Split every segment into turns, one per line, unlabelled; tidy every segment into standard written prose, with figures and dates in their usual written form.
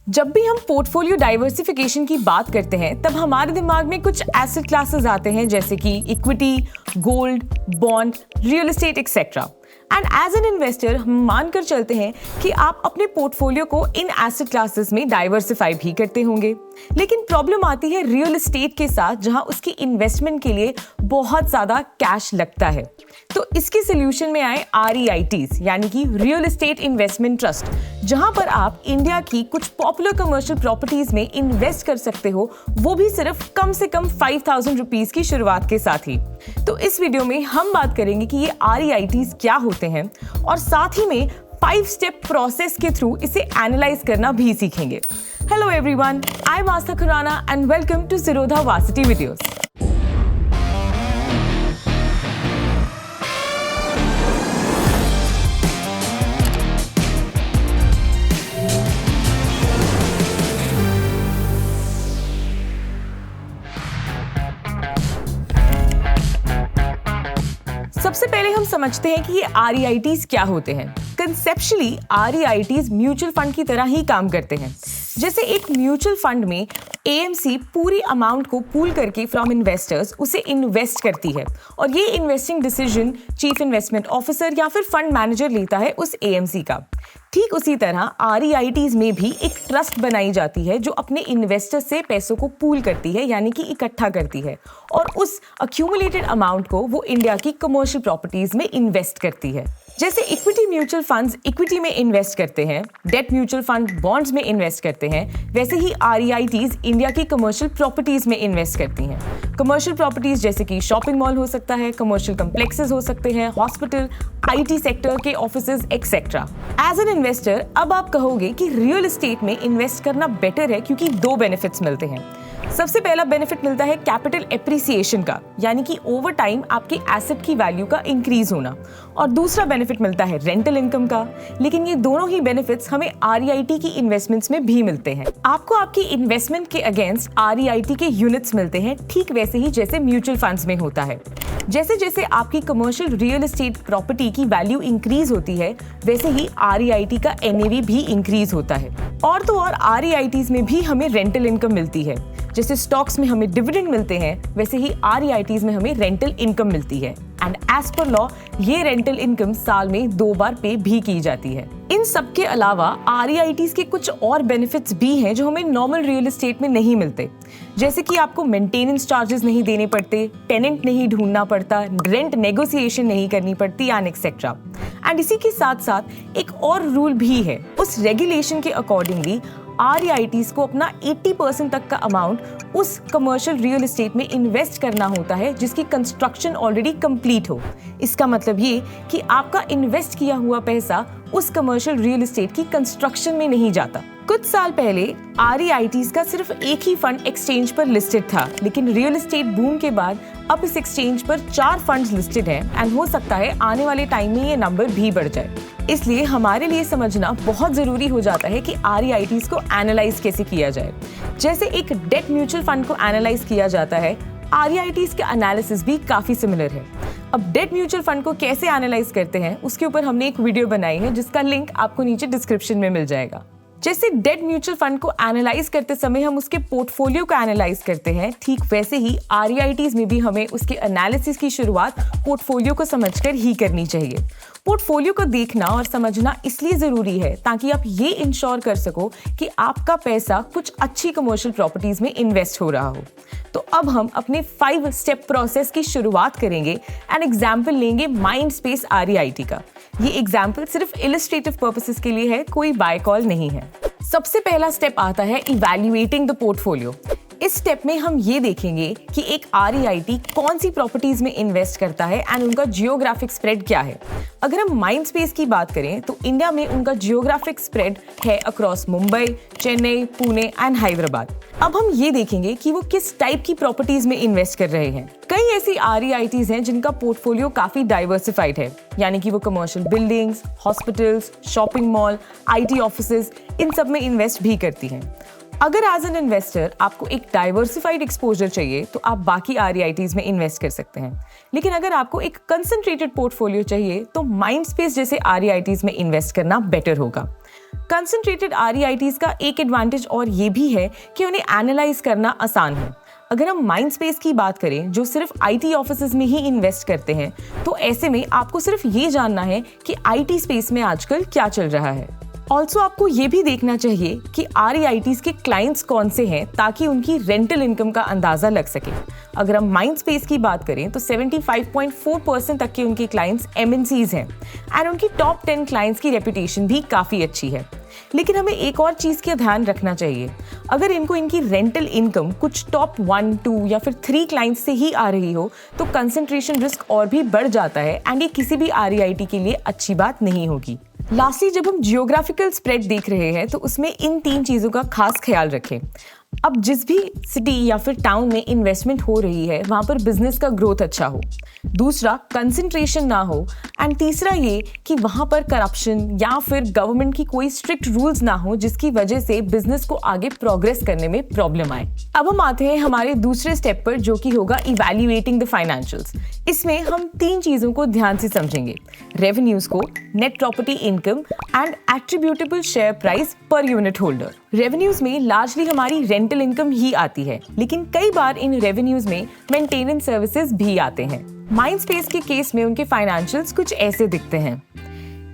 जब भी हम पोर्टफोलियो डाइवर्सिफिकेशन की बात करते हैं तब हमारे दिमाग में कुछ एसेट क्लासेस आते हैं जैसे कि equity, gold, bond, real estate etcetera. And as an investor हम मानकर चलते हैं कि आप अपने पोर्टफोलियो को इन एसेट क्लासेस में डाइवर्सिफाई भी करते होंगे। लेकिन प्रॉब्लम आती है रियल एस्टेट के साथ, जहां उसकी इन्वेस्टमेंट के लिए बहुत ज्यादा कैश लगता है। तो इसके सोल्यूशन में आए REITs यानी कि रियल एस्टेट इन्वेस्टमेंट ट्रस्ट, जहां पर आप इंडिया की कुछ पॉपुलर कमर्शियल प्रॉपर्टीज में इन्वेस्ट कर सकते हो, वो भी सिर्फ कम से कम 5,000 रुपीज की शुरुआत के साथ ही। तो इस वीडियो में हम बात करेंगे कि ये REITs क्या होते हैं और साथ ही में 5 स्टेप प्रोसेस के थ्रू इसे एनालाइज करना भी सीखेंगे। Hello everyone, I am Aastha Khurana and welcome to Zerodha Varsity videos. सबसे पहले हम समझते हैं कि ये REITs क्या होते हैं। कंसेप्चुअली REITs म्यूचुअल फंड की तरह ही काम करते हैं। जैसे एक म्यूचुअल फंड में AMC पूरी अमाउंट को पूल करके फ्रॉम इन्वेस्टर्स उसे इन्वेस्ट करती है और ये investing decision chief investment officer या फिर फंड मैनेजर लेता है उस AMC का। ठीक उसी तरह REITs में भी एक ट्रस्ट बनाई जाती है जो अपने इन्वेस्टर से पैसों को पूल करती है यानी कि इकट्ठा करती है और उस अक्यूमुलेटेड अमाउंट को वो इंडिया की कमर्शियल प्रॉपर्टीज में इन्वेस्ट करती है। जैसे इक्विटी म्यूचुअल फंड्स इक्विटी में इन्वेस्ट करते हैं, डेट म्यूचुअल फंड बॉन्ड्स में इन्वेस्ट करते हैं, वैसे ही REITs इंडिया की कमर्शियल प्रॉपर्टीज में इन्वेस्ट करती हैं। कमर्शियल प्रॉपर्टीज जैसे कि शॉपिंग मॉल हो सकता है, कमर्शियल कम्प्लेक्सेस हो सकते हैं, हॉस्पिटल, IT सेक्टर के offices etcetera. As an investor अब आप कहोगे कि रियल एस्टेट में इन्वेस्ट करना बेटर है क्योंकि 2 बेनिफिट्स मिलते हैं। सबसे पहला बेनिफिट मिलता है कैपिटल एप्रिसिएशन का, यानी कि ओवर टाइम आपके एसेट की वैल्यू का इंक्रीज होना, और दूसरा बेनिफिट मिलता है रेंटल इनकम का। लेकिन ये दोनों ही बेनिफिट्स हमें REIT की इन्वेस्टमेंट्स में भी मिलते हैं। आपको आपकी इन्वेस्टमेंट के अगेंस्ट REIT के यूनिट्स मिलते हैं, ठीक वैसे ही जैसे म्यूचुअल फंड्स में होता है। जैसे जैसे आपकी कमर्शियल रियल एस्टेट प्रॉपर्टी की वैल्यू इंक्रीज होती है, वैसे ही REIT का NAV भी इंक्रीज होता है। और तो और REITs में भी हमें रेंटल इनकम मिलती है। जैसे स्टॉक्स में हमें डिविडेंड मिलते हैं, वैसे ही REITs में हमें रेंटल इनकम मिलती है। एंड एज पर लॉ ये रेंटल इनकम साल में 2 बार पे भी की जाती है। इन सब के अलावा REITs के कुछ और बेनिफिट्स भी हैं जो हमें नॉर्मल रियल एस्टेट में नहीं मिलते। जैसे कि आपको मेंटेनेंस चार्जेस नहीं देने पड़ते, टेनेंट नहीं ढूंढना पड़ता, रेंट नेगोशिएशन नहीं करनी पड़ती एंड एक्सेट्रा। एंड इसी के साथ साथ एक और रूल भी है, उस रेगुलेशन के अकॉर्डिंगली REITs को अपना 80% तक का अमाउंट उस कमर्शियल रियल एस्टेट में इन्वेस्ट करना होता है जिसकी कंस्ट्रक्शन ऑलरेडी कंप्लीट हो। इसका मतलब ये कि आपका इन्वेस्ट किया हुआ पैसा उस कमर्शियल रियल एस्टेट की कंस्ट्रक्शन में नहीं जाता। कुछ साल पहले REITs का सिर्फ एक ही फंड एक्सचेंज पर लिस्टेड था, लेकिन रियल एस्टेट बूम के बाद अब इस एक्सचेंज पर 4 फंड्स लिस्टेड हैं एंड हो सकता है आने वाले टाइम में ये नंबर भी बढ़ जाए। इसलिए हमारे लिए समझना बहुत जरूरी हो जाता है कि REITs को एनालाइज कैसे किया जाए। जैसे एक डेट म्यूचुअल फंड को एनालाइज किया जाता है, REITs का एनालिसिस भी काफी सिमिलर है। अब डेट म्यूचुअल फंड को कैसे एनालाइज करते हैं उसके ऊपर हमने एक वीडियो बनाई है जिसका लिंक आपको नीचे डिस्क्रिप्शन में मिल जाएगा। जैसे डेट म्यूचुअल फंड को एनालाइज करते समय हम उसके पोर्टफोलियो को एनालाइज करते हैं, ठीक वैसे ही REITs में भी हमें उसके एनालिसिस की शुरुआत पोर्टफोलियो को समझकर ही करनी चाहिए। पोर्टफोलियो को देखना और समझना इसलिए जरूरी है ताकि आप ये इंश्योर कर सको कि आपका पैसा कुछ अच्छी कमर्शियल प्रॉपर्टीज में इन्वेस्ट हो रहा हो। तो अब हम अपने 5 स्टेप प्रोसेस की शुरुआत करेंगे एंड एग्जाम्पल लेंगे माइंडस्पेस REIT का। ये एग्जाम्पल सिर्फ इलस्ट्रेटिव पर्पसेस के लिए है, कोई बाय कॉल नहीं है। सबसे पहला स्टेप आता है इवैल्यूएटिंग द पोर्टफोलियो। इस स्टेप में हम ये देखेंगे कि एक REIT कौन सी प्रॉपर्टीज में इन्वेस्ट करता है एंड उनका जियोग्राफिक स्प्रेड क्या है। अगर हम माइंडस्पेस की बात करें तो इंडिया में उनका जियोग्राफिक स्प्रेड है अक्रॉस मुंबई, चेन्नई, पुणे एंड हैदराबाद। अब हम ये देखेंगे कि वो किस टाइप की प्रॉपर्टीज में इन्वेस्ट कर रहे हैं। कई ऐसी REITs हैं जिनका पोर्टफोलियो काफी डाइवर्सिफाइड है, यानी कि वो commercial buildings, hospitals, shopping mall, IT offices, इन सब में इन्वेस्ट भी करती हैं। अगर एज एन इन्वेस्टर आपको एक डाइवर्सिफाइड एक्सपोजर चाहिए तो आप बाकी REITs में इन्वेस्ट कर सकते हैं, लेकिन अगर आपको एक कंसंट्रेटेड पोर्टफोलियो चाहिए तो माइंडस्पेस जैसे REITs में इन्वेस्ट करना बेटर होगा। कंसंट्रेटेड REITs का एक एडवांटेज और ये भी है कि उन्हें एनालाइज करना आसान है। अगर हम माइंडस्पेस की बात करें जो सिर्फ IT ऑफिसेज में ही इन्वेस्ट करते हैं, तो ऐसे में आपको सिर्फ ये जानना है कि IT स्पेस में आजकल क्या चल रहा है। ऑल्सो आपको ये भी देखना चाहिए कि REITs के क्लाइंट्स कौन से हैं ताकि उनकी रेंटल इनकम का अंदाजा लग सके। अगर हम माइंडस्पेस की बात करें तो 75.4% तक के उनके क्लाइंट्स MNCs हैं एंड उनकी टॉप 10 क्लाइंट्स की रेपुटेशन भी काफ़ी अच्छी है। लेकिन हमें एक और चीज़ का ध्यान रखना चाहिए, अगर इनको इनकी रेंटल इनकम कुछ टॉप 1, 2 या फिर 3 क्लाइंट्स से ही आ रही हो तो कंसंट्रेशन रिस्क और भी बढ़ जाता है एंड ये किसी भी REIT के लिए अच्छी बात नहीं होगी। लास्टली, जब हम जियोग्राफिकल स्प्रेड देख रहे हैं तो उसमें इन 3 चीज़ों का खास ख्याल रखें। अब जिस भी सिटी या फिर टाउन में इन्वेस्टमेंट हो रही है वहाँ पर बिजनेस का ग्रोथ अच्छा हो, दूसरा कंसंट्रेशन ना हो एंड तीसरा ये कि वहाँ पर करप्शन या फिर गवर्नमेंट की कोई स्ट्रिक्ट रूल्स ना हो जिसकी वजह से बिजनेस को आगे प्रोग्रेस करने में प्रॉब्लम आए। अब हम आते हैं हमारे दूसरे स्टेप पर जो कि होगा इवैल्यूएटिंग द फाइनेंशियल्स। इसमें हम 3 चीज़ों को ध्यान से समझेंगे, रेवेन्यूज को, net property income and attributable share price per unit holder. Revenues में लार्जली हमारी रेंटल इनकम ही आती है, लेकिन कई बार इन रेवेन्यूज में मेंटेनेंस सर्विसेज भी आते हैं। माइंडस्पेस के केस में उनके फाइनेंशियल्स कुछ ऐसे दिखते हैं।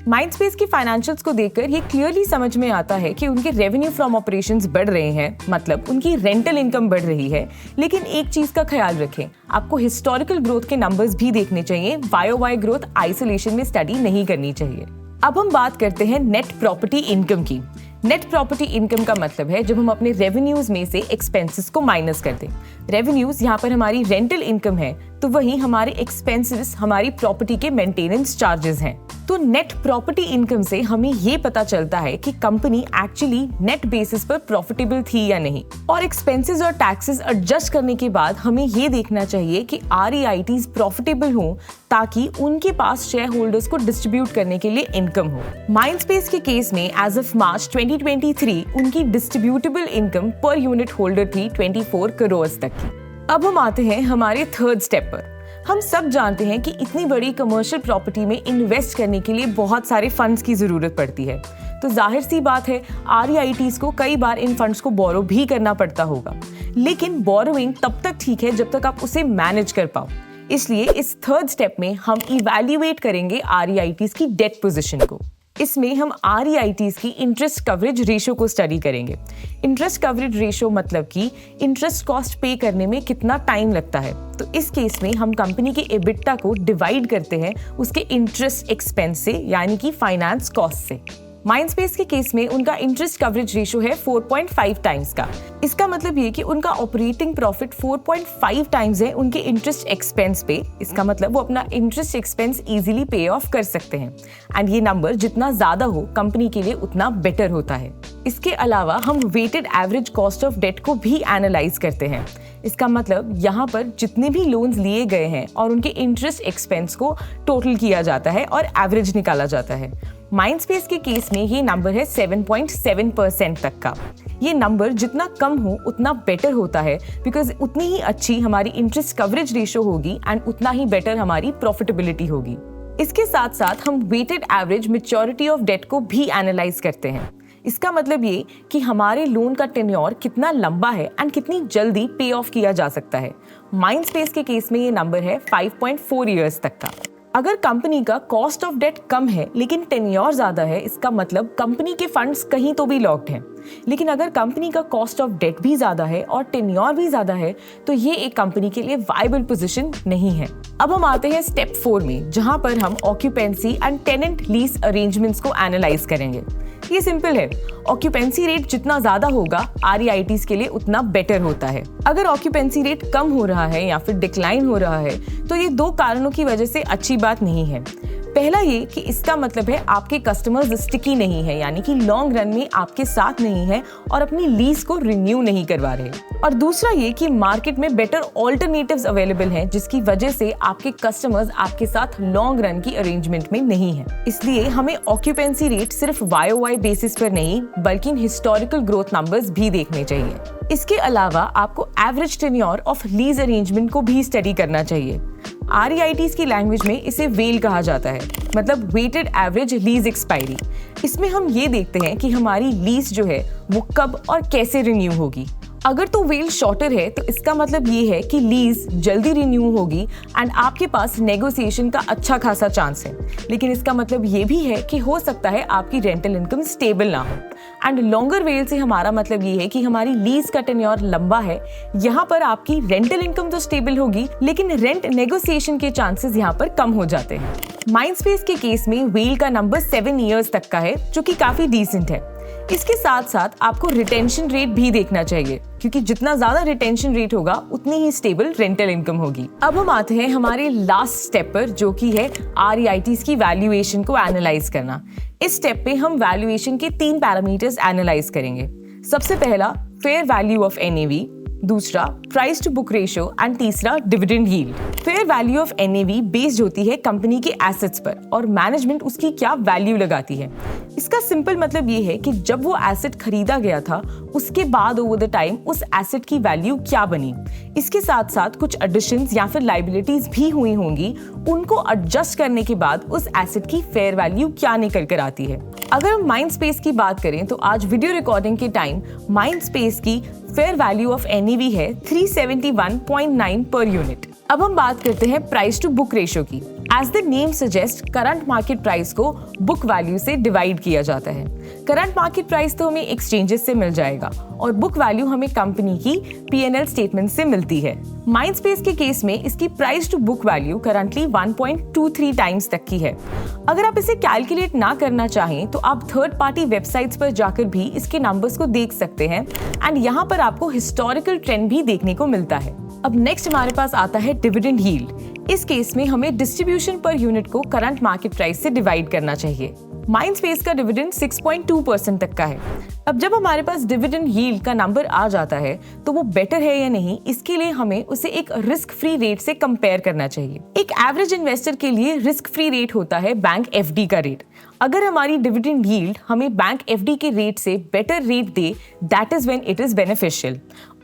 माइंडस्पेस की फाइनेंशियल्स को देखकर ये क्लियरली समझ में आता है कि उनके रेवेन्यू फ्रॉम ऑपरेशंस बढ़ रहे हैं, मतलब उनकी रेंटल इनकम बढ़ रही है। लेकिन एक चीज का ख्याल रखें, आपको हिस्टोरिकल ग्रोथ के नंबर्स भी देखने चाहिए, YOY ग्रोथ आइसोलेशन में स्टडी नहीं करनी चाहिए। अब हम बात करते हैं नेट प्रॉपर्टी इनकम की। नेट प्रॉपर्टी इनकम का मतलब है जब हम अपने रेवेन्यूज में से एक्सपेंसेस को माइनस कर दें। रेवेन्यूज यहाँ पर हमारी रेंटल इनकम है, तो वहीं हमारे एक्सपेंसेस हमारी प्रॉपर्टी के मेंटेनेंस चार्जेस हैं। तो नेट प्रॉपर्टी इनकम से हमें ये पता चलता है कि कंपनी एक्चुअली नेट बेसिस पर प्रॉफिटेबल थी या नहीं। और एक्सपेंसेस और टैक्सेस एडजस्ट करने के बाद हमें ये देखना चाहिए कि REITs प्रॉफिटेबल हों ताकि उनके पास शेयर होल्डर्स को डिस्ट्रीब्यूट करने के लिए इनकम हो। माइंडस्पेस के केस में एज ऑफ मार्च 2023 उनकी distributable income per unit holder थी 24 करोड़ तक की। अब हम आते हैं हमारे थर्ड स्टेप पर। हम सब जानते हैं कि इतनी बड़ी कमर्शियल प्रॉपर्टी में इन्वेस्ट करने के लिए बहुत सारे फंड्स की जरूरत पड़ती है, तो जाहिर सी बात है REITs को कई बार इन फंड्स को बोरो भी करना पड़ता होगा। लेकिन बोरोइंग तब तक ठीक है जब तक आप उसे मैनेज कर पाओ। इसलिए इस थर्ड स्टेप में हम इवैल्यूएट करेंगे REITs की डेट पोजीशन को। इसमें हम REITs की इंटरेस्ट कवरेज रेशो को स्टडी करेंगे। इंटरेस्ट कवरेज रेशो मतलब कि इंटरेस्ट कॉस्ट पे करने में कितना टाइम लगता है। तो इस केस में हम कंपनी के EBITDA को डिवाइड करते हैं उसके इंटरेस्ट एक्सपेंस से, यानी कि फाइनेंस कॉस्ट से। माइंडस्पेस के केस में उनका इंटरेस्ट कवरेज रेशो है 4.5 टाइम्स का। इसका मतलब ये कि उनका ऑपरेटिंग प्रॉफिट 4.5 टाइम्स है उनके इंटरेस्ट एक्सपेंस पे। इसका मतलब वो अपना इंटरेस्ट एक्सपेंस इजीली पे ऑफ कर सकते हैं एंड ये नंबर जितना ज्यादा हो कंपनी के लिए उतना बेटर होता है। इसके अलावा हम weighted average cost of debt को भी एनालाइज करते हैं। इसका मतलब यहाँ पर जितने भी लोन्स लिए गए हैं और उनके इंटरेस्ट एक्सपेंस को टोटल किया जाता है और एवरेज निकाला जाता है। माइंडस्पेस के केस में ये नंबर है 7.7% तक का। ये नंबर जितना कम हो उतना बेटर होता है, बिकॉज उतनी ही अच्छी हमारी इंटरेस्ट कवरेज रेशो होगी एंड उतना ही बेटर हमारी प्रॉफिटेबिलिटी होगी। इसके साथ साथ हम weighted average maturity of debt को भी एनालाइज करते हैं। इसका मतलब ये कि हमारे लोन का टेन्योर कितना लंबा है एंड कितनी जल्दी पे ऑफ किया जा सकता है। माइंडस्पेस के केस में ये नंबर है 5.4 इयर्स तक का। अगर कंपनी का कॉस्ट ऑफ डेट कम है लेकिन टेन्योर ज्यादा है, इसका मतलब कंपनी के फंड्स कहीं तो भी लॉक्ड हैं। लेकिन अगर कंपनी का कॉस्ट ऑफ डेट भी ज्यादा है और टेन्योर भी ज्यादा है तो ये एक कंपनी के लिए वायबल पोजीशन नहीं है। अब हम आते हैं स्टेप 4 में, जहां पर हम occupancy and tenant lease arrangements को एनालाइज करेंगे। ये सिंपल है, ऑक्यूपेंसी रेट जितना ज्यादा होगा REITs के लिए उतना बेटर होता है। अगर ऑक्यूपेंसी रेट कम हो रहा है या फिर डिक्लाइन हो रहा है तो ये 2 कारणों की वजह से अच्छी बात नहीं है। पहला ये कि इसका मतलब है आपके कस्टमर्स स्टिकी नहीं है, यानी कि लॉन्ग रन में आपके साथ नहीं है और अपनी लीज को रिन्यू नहीं करवा रहे। और दूसरा ये कि मार्केट में बेटर ऑल्टरनेटिव्स अवेलेबल हैं, जिसकी वजह से आपके कस्टमर्स आपके साथ लॉन्ग रन की अरेंजमेंट में नहीं है। इसलिए हमें ऑक्यूपेंसी रेट सिर्फ YOY बेसिस पर नहीं बल्कि हिस्टोरिकल ग्रोथ नंबर्स भी देखने चाहिए। इसके अलावा आपको average tenure of lease arrangement को भी स्टडी करना चाहिए। REITs की लैंग्वेज में इसे वेल कहा जाता है, मतलब वेटेड एवरेज लीज एक्सपायरी। इसमें हम ये देखते हैं कि हमारी लीज जो है वो कब और कैसे रिन्यू होगी। अगर तो वेल शॉर्टर है तो इसका मतलब ये है कि लीज जल्दी रिन्यू होगी एंड आपके पास नेगोशिएशन का अच्छा खासा चांस है। लेकिन इसका मतलब ये भी है कि हो सकता है आपकी रेंटल इनकम स्टेबल ना हो। एंड लॉन्गर वेल से हमारा मतलब ये है कि हमारी लीज का टेन्योर लंबा है। यहाँ पर आपकी रेंटल इनकम तो स्टेबल होगी, लेकिन रेंट नेगोशिएशन के चांसेस यहाँ पर कम हो जाते हैं। माइंडस्पेस के केस में वेल का नंबर 7 ईयर्स तक का है, जो कि काफी डिसेंट है। इसके साथ साथ आपको रिटेंशन रेट भी देखना चाहिए, क्योंकि जितना ज्यादा रिटेंशन रेट होगा उतनी ही स्टेबल रेंटल इनकम होगी। अब हम आते हैं हमारे लास्ट स्टेप पर, जो कि है REITs की वैल्यूएशन को एनालाइज करना। इस स्टेप पे हम वैल्यूएशन के 3 पैरामीटर्स एनालाइज करेंगे। सबसे पहला फेयर वैल्यू ऑफ NAV, दूसरा price to book ratio and तीसरा dividend yield. Fair value of NAV based होती है कंपनी के एसेट्स पर और मैनेजमेंट उसकी क्या वैल्यू लगाती है। इसका सिंपल मतलब ये है कि जब वो एसेट खरीदा गया था उसके बाद ओवर द टाइम उस एसेट की वैल्यू क्या बनी। इसके साथ साथ कुछ एडिशंस या फिर लाइबिलिटीज भी हुई होंगी, उनको एडजस्ट करने के बाद उस एसेट की फेयर वैल्यू क्या निकल कर आती है। अगर हम माइंडस्पेस की बात करें तो आज वीडियो रिकॉर्डिंग के टाइम माइंडस्पेस की फेयर वैल्यू ऑफ NAV है 371.9 पर यूनिट। अब हम बात करते हैं प्राइस टू बुक रेशियो की। As the name suggest, current market price को बुक वैल्यू से डिवाइड किया जाता है। करंट मार्केट प्राइस तो हमें एक्सचेंजेस से मिल जाएगा और बुक वैल्यू हमें कंपनी की P&L स्टेटमेंट से मिलती है। माइंडस्पेस के केस में इसकी price to book value currently 1.23 times तक की है। अगर आप इसे कैलकुलेट ना करना चाहें तो आप थर्ड पार्टी वेबसाइट्स पर जाकर भी इसके नंबर्स को देख सकते हैं एंड यहाँ पर आपको हिस्टोरिकल ट्रेंड भी देखने को मिलता है। अब नेक्स्ट हमारे पास आता है डिविडेंड यील्ड। इस केस में हमें डिस्ट्रीब्यूशन पर यूनिट को करंट मार्केट प्राइस से डिवाइड करना चाहिए। माइंडस्पेस का डिविडेंड 6.2% तक का है। अब जब हमारे पास डिविडेंड यील्ड का नंबर आ जाता है तो वो बेटर है या नहीं, इसके लिए हमें उसे एक रिस्क फ्री रेट से कंपेयर करना चाहिए। एक एवरेज इन्वेस्टर के लिए रिस्क फ्री रेट होता है बैंक FD का रेट। अगर हमारी डिविडेंड यील्ड हमें बैंक FD के रेट से better rate they, that is when it is beneficial.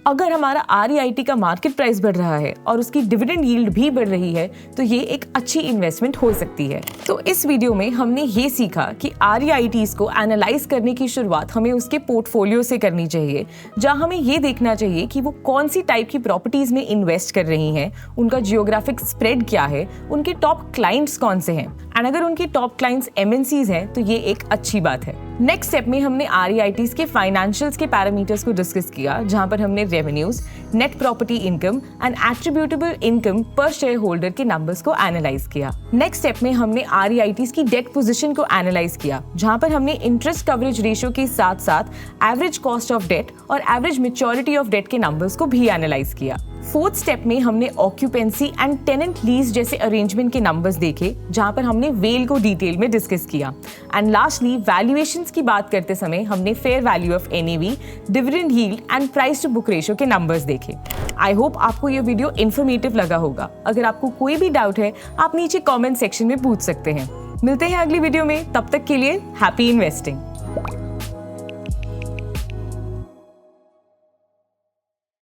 अगर हमारा REIT का मार्केट प्राइस बढ़ रहा है और उसकी डिविडेंड यील्ड भी बढ़ रही है तो ये एक अच्छी इन्वेस्टमेंट हो सकती है। तो इस वीडियो में हमने ये सीखा कि REITs को एनालाइज करने की शुरुआत हमें उसके पोर्टफोलियो से करनी चाहिए, जहां हमें ये देखना चाहिए कि वो कौन सी टाइप की प्रॉपर्टीज में इन्वेस्ट कर रही हैं, उनका जियोग्राफिक स्प्रेड क्या है, उनके टॉप क्लाइंट्स कौन से हैं एंड अगर उनके टॉप क्लाइंट्स MNCs हैं तो ये एक अच्छी बात है। नेक्स्ट स्टेप में हमने REITs के फाइनेंशियल्स के पैरामीटर्स को डिस्कस किया, जहां पर हमने revenues, net property income and attributable income पर शेयर होल्डर के नंबर्स को एनालाइज किया। नेक्स्ट स्टेप में हमने REITs की डेट पोजीशन को एनालाइज किया, जहां पर हमने इंटरेस्ट कवरेज रेशियो के साथ साथ एवरेज कॉस्ट ऑफ डेट और एवरेज मैच्योरिटी ऑफ डेट के नंबर्स को भी एनालाइज किया। फोर्थ स्टेप में हमने ऑक्यूपेंसी एंड टेनेंट लीज जैसे अरेंजमेंट के नंबर्स देखे, जहां पर हमने वेल को डिटेल में डिस्कस किया। एंड लास्टली वैल्यूएशंस की बात करते समय हमने fair value of NAV, dividend yield and price to book ratio के नंबर्स देखे। आई होप आपको ये वीडियो इन्फॉर्मेटिव लगा होगा। अगर आपको कोई भी डाउट है आप नीचे कॉमेंट सेक्शन में पूछ सकते हैं। मिलते हैं अगली वीडियो में, तब तक के लिए हैप्पी इन्वेस्टिंग।